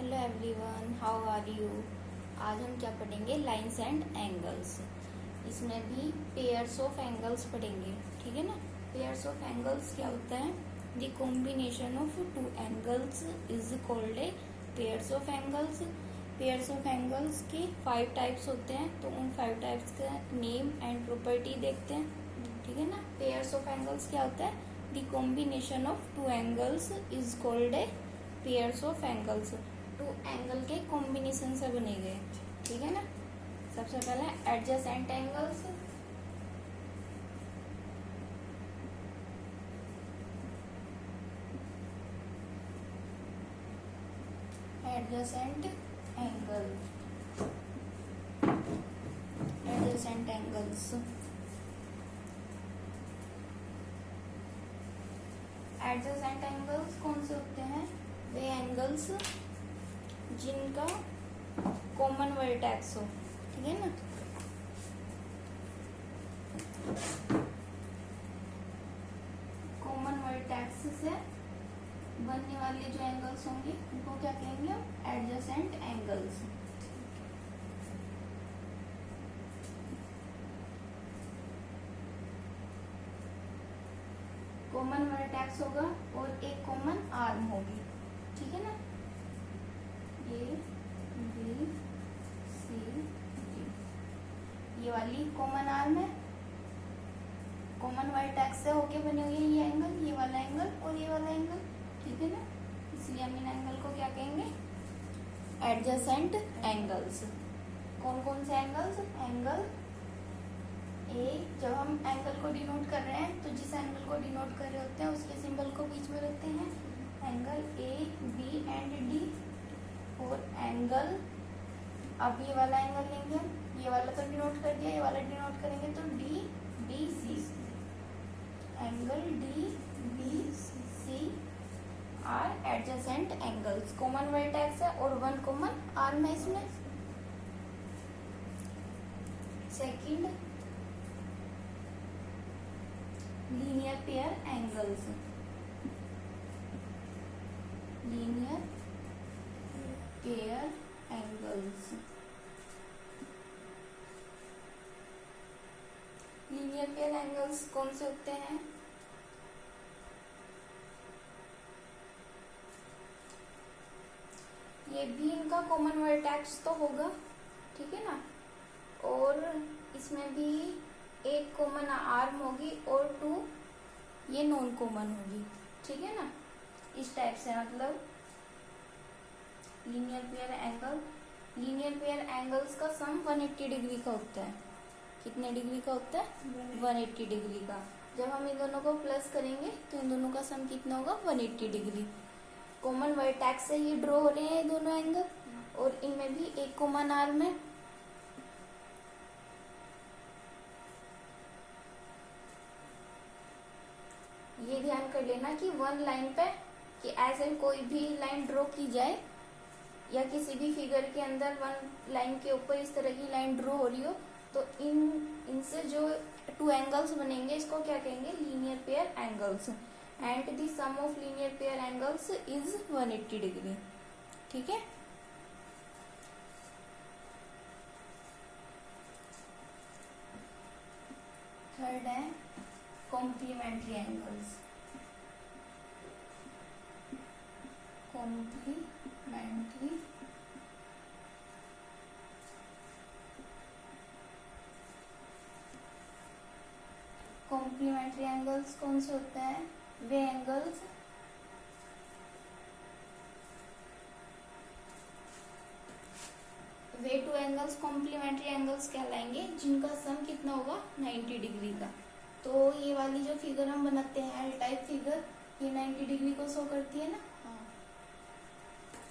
Hello everyone, how are you. आज हम क्या पढ़ेंगे? Lines and angles. इसमें भी पेयर्स ऑफ एंगल्स पढ़ेंगे, ठीक है ना। पेयर्स ऑफ एंगल्स क्या होता है? The combination of two angles is called a pairs of angles. Pairs of angles के 5 टाइप्स होते हैं, तो उन 5 टाइप्स का नेम एंड प्रॉपर्टी देखते हैं, ठीक है ना। पेयर्स ऑफ एंगल्स क्या होता है? The combination of two angles is called a pairs of angles. Two angle के कॉम्बिनेशन से बने गए, ठीक है ना। सबसे पहले adjacent angles, adjacent angle, adjacent angles. Adjacent angles कौन से होते हैं? वे एंगल्स जिनका कॉमन वर्टेक्स हो, ठीक है ना। कॉमन वर्टेक्स से बनने वाले जो एंगल्स होंगे उनको क्या कहेंगे हम? Adjacent angles. कॉमन वर्टेक्स होगा और एक कॉमन आर्म होगी, ठीक है ना। ए बी सी डी, ये वाली कॉमन आर्म है। कॉमन वर्टेक्स से होके बने हुए ये एंगल, ये वाला एंगल और ये वाला एंगल, ठीक है ना। इसलिए हम इन एंगल को क्या कहेंगे? Adjacent angles. कौन कौन से एंगल्स? एंगल ए, जब हम एंगल को डिनोट कर रहे हैं तो जिस एंगल को डिनोट कर रहे होते हैं उसके सिंबल को बीच में रखते हैं। Angle A B and D. और एंगल, अब ये वाला एंगल लेंगे हम, ये वाला तो डिनोट कर दिया, ये वाला डिनोट करेंगे तो D B C. Angle D B C are adjacent angles. Common vertex है और वन कॉमन आर्म है इसमें। Second, linear pair angles. Linear pair angles. Linear pair angles कौन से होते हैं? ये भी इनका कॉमन वर्टेक्स तो होगा, ठीक है ना। और इसमें भी एक कॉमन आर्म होगी और 2 ये नॉन कॉमन होगी, ठीक है ना। इस टाइप से मतलब linear pair angle, linear pair angles का सम 180 डिग्री का होता है। कितने डिग्री का होता है? 180 डिग्री का। जब हम इन दोनों को प्लस करेंगे तो इन दोनों का सम कितना होगा? 180 डिग्री। कॉमन वर्टेक्स से ये ड्रॉ हो रहे हैं दोनों एंगल और इनमें भी एक कॉमन आर्म है। ये ध्यान कर लेना कि वन लाइन पे, कि ऐसे कोई भी लाइन ड्रॉ की जाए या किसी भी फिगर के अंदर वन लाइन के ऊपर इस तरह की लाइन ड्रॉ हो रही हो तो इनसे जो 2 एंगल्स बनेंगे इसको क्या कहेंगे? Linear pair angles. And the sum of linear pair angles is 180 degree, ठीक है। थर्ड है complementary angles. Complementary complementary angles कौन से होते हैं? वे एंगल्स वे 2 एंगल्स कॉम्प्लीमेंट्री एंगल्स कहलाएंगे जिनका सम कितना होगा? 90 डिग्री का। तो ये वाली जो फिगर हम बनाते हैं एल टाइप फिगर, ये 90 डिग्री को शो करती है ना।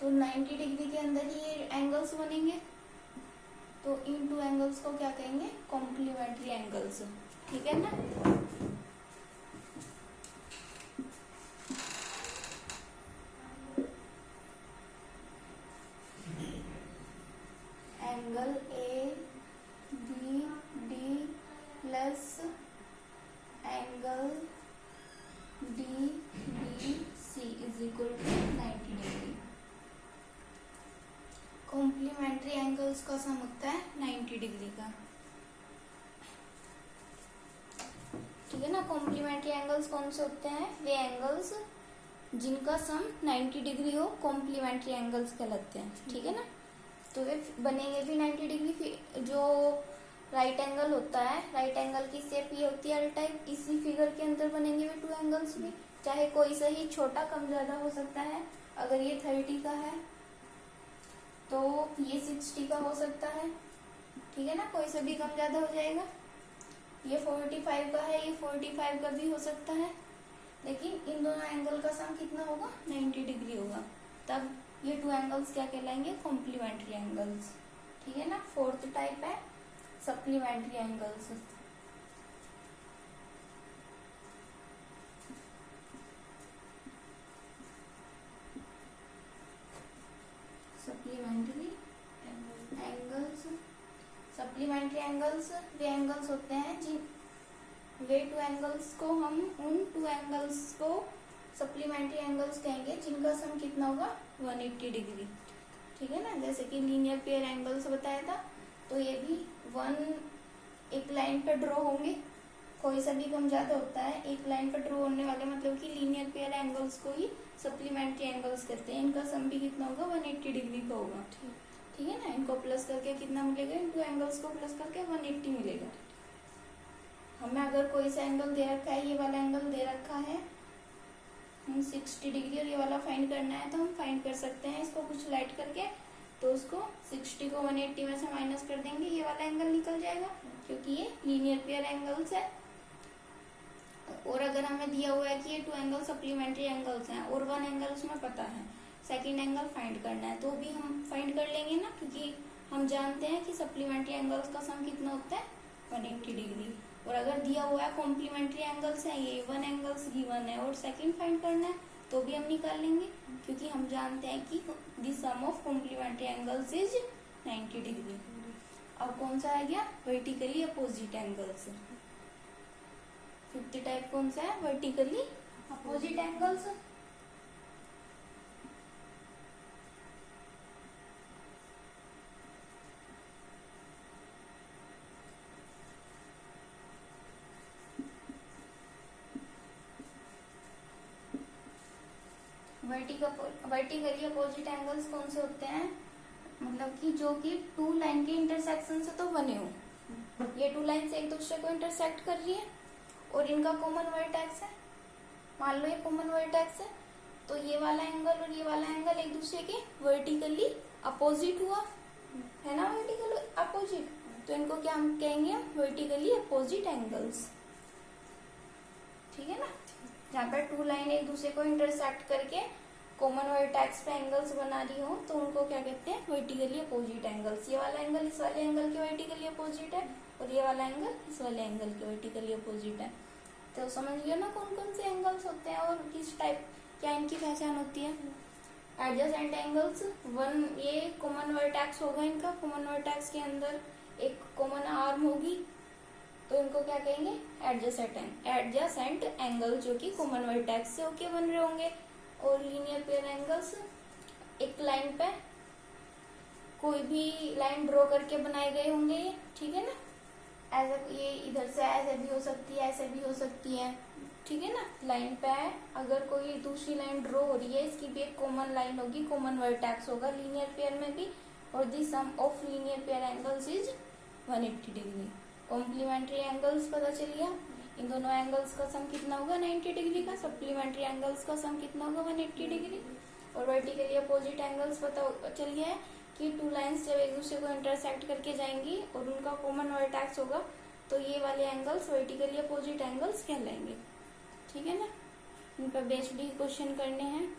तो 90 डिग्री के अंदर ये एंगल्स बनेंगे, तो इन 2 एंगल्स को क्या कहेंगे? कॉम्प्लीमेंट्री एंगल्स, ठीक है ना। Angle A B D plus angle D B C is equal to 90 degree. Angles का सम होता है 90 डिग्री का। ठीक है ना। कॉम्प्लीमेंट्री एंगल्स कौन से होते हैं? वे एंगल्स जिनका सम 90 डिग्री हो कॉम्प्लीमेंट्री एंगल्स कहलाते हैं। ठीक है ना। तो वे बनेंगे भी 90 डिग्री। जो राइट एंगल होता है, राइट एंगल की शेप ये होती है एल टाइप, इसी फिगर के अंदर बनेंगे वे 2 एंगल्स भी। चाहे कोई सा ही छोटा कम ज्यादा हो सकता है। अगर ये 30 का है तो ये 60 का हो सकता है। ठीक है ना। कोई सा भी कम ज्यादा हो जाएगा। ये 45 का है, ये 45 का भी हो सकता है। लेकिन इन दोनों एंगल का सम कितना होगा? 90 डिग्री होगा। तब ये 2 एंगल्स क्या कहलाएंगे? Complementary angles. ठीक है ना। फोर्थ टाइप है supplementary angles. Supplementary angles. Supplementary angles वे एंगल्स होते हैं जिन वे 2 एंगल्स को हम उन 2 एंगल्स को सप्लीमेंट्री एंगल्स कहेंगे जिनका सम कितना होगा? 180 डिग्री। ठीक है ना। जैसे कि लीनियर पेयर एंगल्स बताया था, तो ये भी एक लाइन पर ड्रॉ होंगे। कोई सा भी कम ज्यादा होता है, एक लाइन पर ड्रॉ होने वाले मतलब कि लीनियर पेयर एंगल्स को ही सप्लीमेंट्री एंगल्स कहते हैं। इनका सम भी कितना होगा? 180 डिग्री का होगा। ठीक है ना। इनको प्लस करके कितना मिलेगा? इन 2 एंगल्स को प्लस करके 180 मिलेगा। हमें अगर कोई सा एंगल दे रखा है, ये वाला एंगल दे रखा है 60 डिग्री और ये वाला फाइंड करना है, तो हम फाइंड कर सकते हैं इसको कुछ लाइट करके। तो उसको 60 को 180 में से माइनस कर देंगे, ये वाला एंगल निकल जाएगा क्योंकि ये लीनियर पेयर एंगल्स है। और अगर हमें दिया हुआ है कि ये 2 एंगल सप्लीमेंट्री एंगल्स हैं और 1 एंगल उसमें पता है, सेकंड एंगल फाइंड करना है, तो भी हम फाइंड कर लेंगे ना, क्योंकि हम जानते हैं कि सप्लीमेंट्री एंगल्स का सम कितना होता है? 180 डिग्री। और अगर दिया हुआ है कॉम्प्लीमेंट्री एंगल्स है, ये 1 एंगल्स गिवन है और सेकंड फाइंड करना है, तो भी हम निकाल लेंगे क्योंकि हम जानते हैं कि the sum of complementary angles is 90 degree. अब कौन सा आ गया? Vertically opposite angles. Fifth type कौन सा है? Vertically opposite angles. Vertically opposite angles कौन से होते हैं? मतलब कि जो कि 2 लाइन के इंटरसेक्शन से तो बने हो। ये 2 लाइन एक दूसरे को इंटरसेक्ट कर रही है और इनका कॉमन वर्टेक्स है। मान लो ये कॉमन वर्टेक्स है, तो ये वाला एंगल और ये वाला एंगल एक दूसरे के वर्टिकली अपोजिट हुआ है ना। वर्टिकली अपोजिट, तो इनको क्या हम कहेंगे? Vertically opposite angles. ठीक है ना। जहाँ पर 2 लाइन एक दूसरे को इंटरसेक्ट करके कॉमन वर्टेक्स पे एंगल्स बना रही हो, तो उनको क्या कहते हैं? Vertically opposite angles. ये वाला एंगल इस वाले एंगल के वर्टिकली अपोजिट है और ये वाला एंगल इस वाले एंगल के वर्टिकली अपोजिट है। तो समझ गए ना कौन कौन से एंगल्स होते हैं और किस टाइप, क्या इनकी पहचान होती है? एडजेसेंट एंगल्स, ये कॉमन वर्टेक्स होगा इनका, कॉमन वर्टेक्स के अंदर एक कॉमन आर्म होगी, तो इनको क्या कहेंगे? एडजेसेंट एंगल, जो कि कॉमन वर्टेक्स से होके बन रहे होंगे। और लीनियर पेयर एंगल्स एक लाइन पे कोई भी लाइन ड्रॉ करके बनाए गए होंगे ये। ठीक है ना। ऐसे ये इधर से ऐसे भी हो सकती है, ऐसे भी हो सकती है। ठीक है ना। लाइन पे अगर कोई दूसरी लाइन ड्रॉ हो रही है, इसकी भी एक कॉमन लाइन होगी, कॉमन वर्टेक्स होगा लीनियर पेयर में भी। और the sum of linear pair angles is 180 degree. Complementary angles पता चल गया। इन दोनों एंगल्स का सम कितना होगा? 90 डिग्री का। सप्लीमेंट्री एंगल्स का सम कितना होगा? 180 डिग्री। और वर्टिकली अपोजिट एंगल्स पता चल गया है कि 2 लाइंस जब एक दूसरे को इंटरसेक्ट करके जाएंगी और उनका कॉमन वर्टेक्स होगा, तो ये वाले एंगल्स वर्टिकली अपोजिट एंगल्स कहलाएंगे। ठीक है ना। इन पर बेस्ड ही क्वेश्चन करने हैं।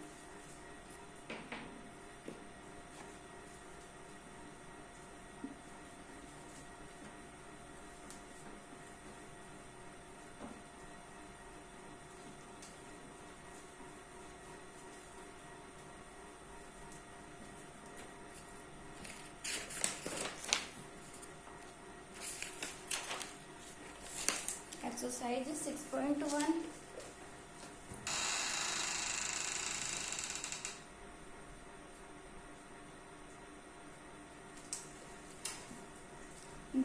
Exercise 6.1।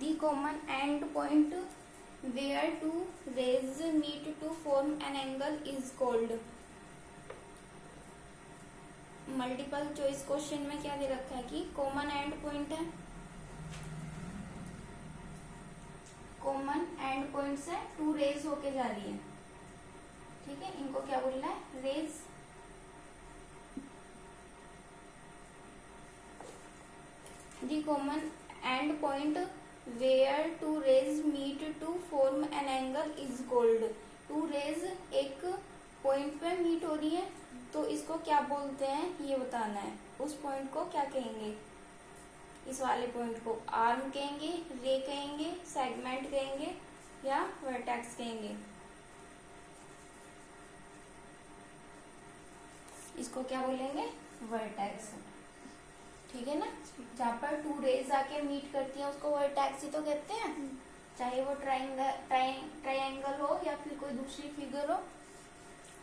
The common end point where two rays meet to form an angle is called. Multiple choice question में क्या दे रखा है कि कॉमन एंड पॉइंट है, कॉमन एंड पॉइंट से टू रेज होके जा रही है, ठीक है, इनको क्या बोलना है, rays. The common end point where two rays meet to form an angle is called. Two rays एक पॉइंट पे मीट हो रही है तो इसको क्या बोलते हैं ये बताना है। उस पॉइंट को क्या कहेंगे, इस वाले पॉइंट को आर्म कहेंगे, रे कहेंगे, सेगमेंट कहेंगे या वर्टेक्स कहेंगे। इसको क्या बोलेंगे, वर्टेक्स, ठीक है ना। जहाँ पर टू रेज आके मीट करती हैं उसको वर्टेक्स ही तो कहते हैं, चाहे वो ट्रायंगल हो या फिर कोई दूसरी फिगर हो,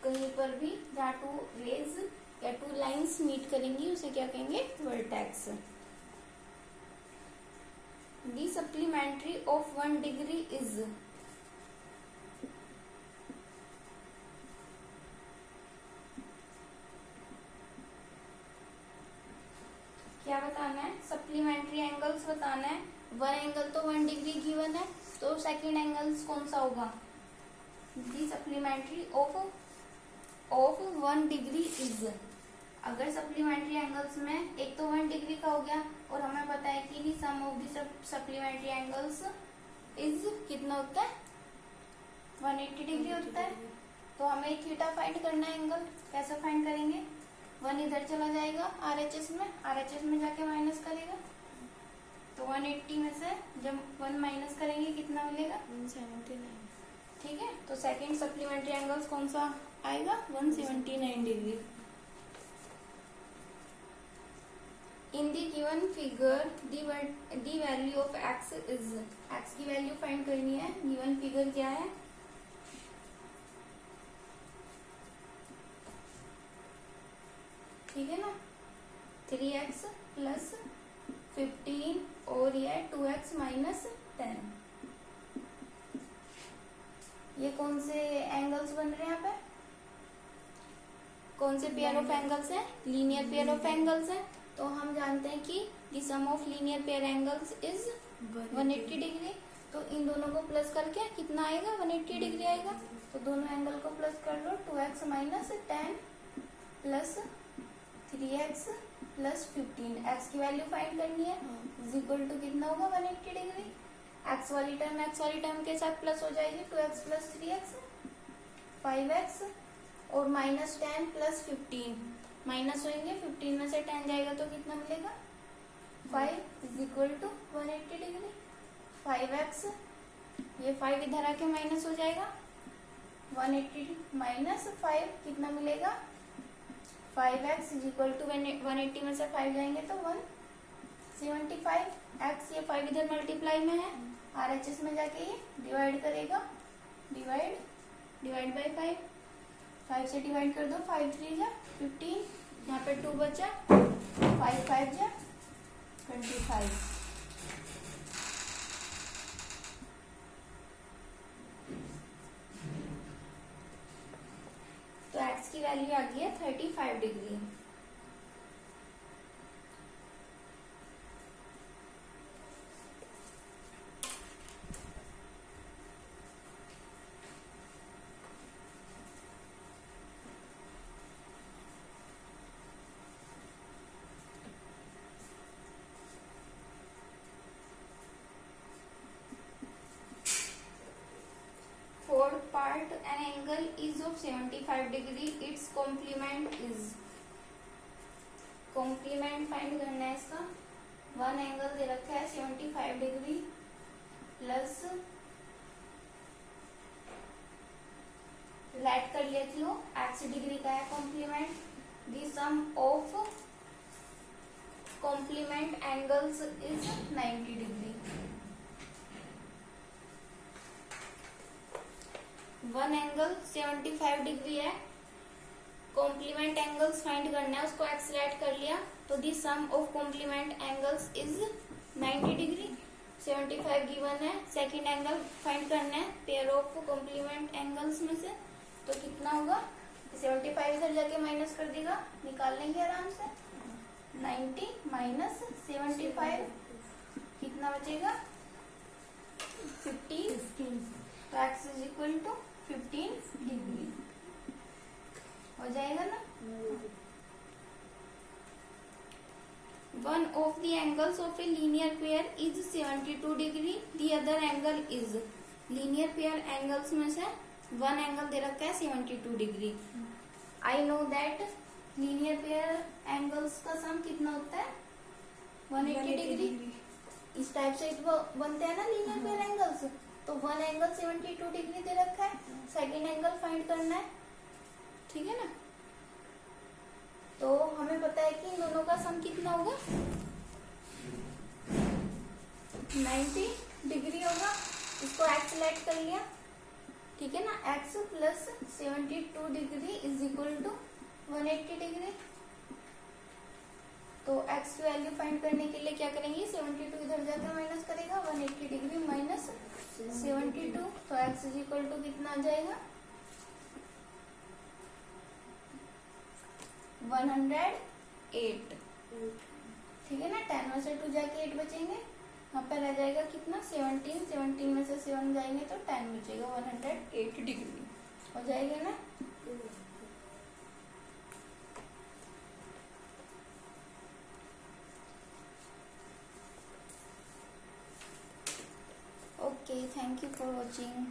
कहीं पर भी जहाँ टू रेज या टू लाइंस मीट करेंगी उसे क्या कहेंगे, vertex. The supplementary of 1 degree is. क्या बताना है, सप्लीमेंट्री एंगल्स बताना है। वन एंगल तो 1 डिग्री गिवन है, तो सेकंड एंगल्स कौन सा होगा, दी सप्लीमेंट्री ऑफ 1 डिग्री इज। अगर सप्लीमेंट्री एंगल्स में एक तो 1 डिग्री का हो गया और हमें पता है कि sum of the supplementary angles is कितना होता है, 180 डिग्री होता है। तो हमें थीटा फाइंड करना है एंगल, कैसे फाइंड करेंगे, 1 इधर चला जाएगा आरएचएस में जाके माइनस करेगा, तो 180 में से जब 1 माइनस करेंगे कितना मिलेगा, 179, ठीक है। तो सेकंड सप्लीमेंट्री एंगल्स कौन सा आएगा, 179 degree. In the given figure the value of x is. X की वैल्यू फाइंड करनी है, गिवन फिगर क्या है, ठीक है ना, 3x प्लस 15 और ये 2x माइनस 10। ये कौन से एंगल्स बन रहे हैं यहाँ पे, कौन से पेयर ऑफ एंगल्स हैं, लीनियर पेयर ऑफ एंगल्स हैं। तो हम जानते हैं कि the sum of linear pair angles is 180 degree. तो इन दोनों को प्लस करके कितना आएगा, 180 डिग्री आएगा। तो दोनों एंगल को प्लस कर लो, 2x minus 10 plus 3x plus 15। X की वैल्यू फाइंड करनी है, इज इक्वल टू कितना होगा, 180 डिग्री। एक्स वाली टर्म के साथ प्लस हो जाएगी, 2x प्लस 3x 5x और माइनस 10 प्लस 15 माइनस होंगे, 15 में से 10 जाएगा तो कितना मिलेगा, 5 is equal to 180 degree. 5x, ये 5 इधर आके माइनस हो जाएगा, 180 माइनस 5 कितना मिलेगा, 5x इज इक्वल टू 180 में से 5 जाएंगे तो 175। x ये 5 इधर मल्टीप्लाई में है, RHS में जाके ये डिवाइड करेगा, डिवाइड बाई 5, 5 से डिवाइड कर दो, 5 3 जा 15, यहाँ पे 2 बचा, 5 5 जा 25। तो x की वैल्यू आ गई है 35 degree. Part an angle is of 75 degree, its complement is। complement find करना है इसका। वन एंगल दे रखा है 75 डिग्री प्लस, लेट कर लेते लो, x डिग्री का है complement, the sum of complement angles is 90 degree. One angle 75 degree है, कॉम्प्लीमेंट एंगल्स फाइंड करना है, उसको एक्सलेट कर लिया तो the sum of complement angles is 90 degree. 75 given है, सेकंड एंगल फाइंड करना है पेयर ऑफ कॉम्प्लीमेंट एंगल्स में से, तो कितना होगा 75 इधर जाके माइनस कर देगा, निकाल लेंगे आराम से। 90 माइनस 75 कितना बचेगा 15, तो x is equal to 15 degree हो जाएगा ना। One of the angles of a linear pair is 72 degree, the other angle is linear pair angles में से one angle दे रखा है 72 degree. I know that linear pair angles का सम कितना होता है 180 डिग्री। इस टाइप से बनते हैं ना linear pair angles, तो वन एंगल 72 डिग्री दे रखा है, सेकेंड एंगल फाइंड करना है, ठीक है ना। तो हमें पता है कि इन दोनों का सम कितना होगा 90 डिग्री होगा, इसको x सेलेक्ट कर लिया, ठीक है ना। x plus 72 degree is equal to 180 degree. तो x की वैल्यू फाइंड करने के लिए क्या करेंगे 72 इधर जाकर माइनस करेगा, 180 डिग्री माइनस 72, तो x इज इक्वल टू कितना आ जाएगा 108, ठीक है ना। 10 में से 2 जाके 8 बचेंगे, यहाँ पर रह जाएगा कितना 17 में से 7 जाएंगे तो 10 बचेगा, 108 डिग्री हो जाएगा ना। Okay, thank you for watching.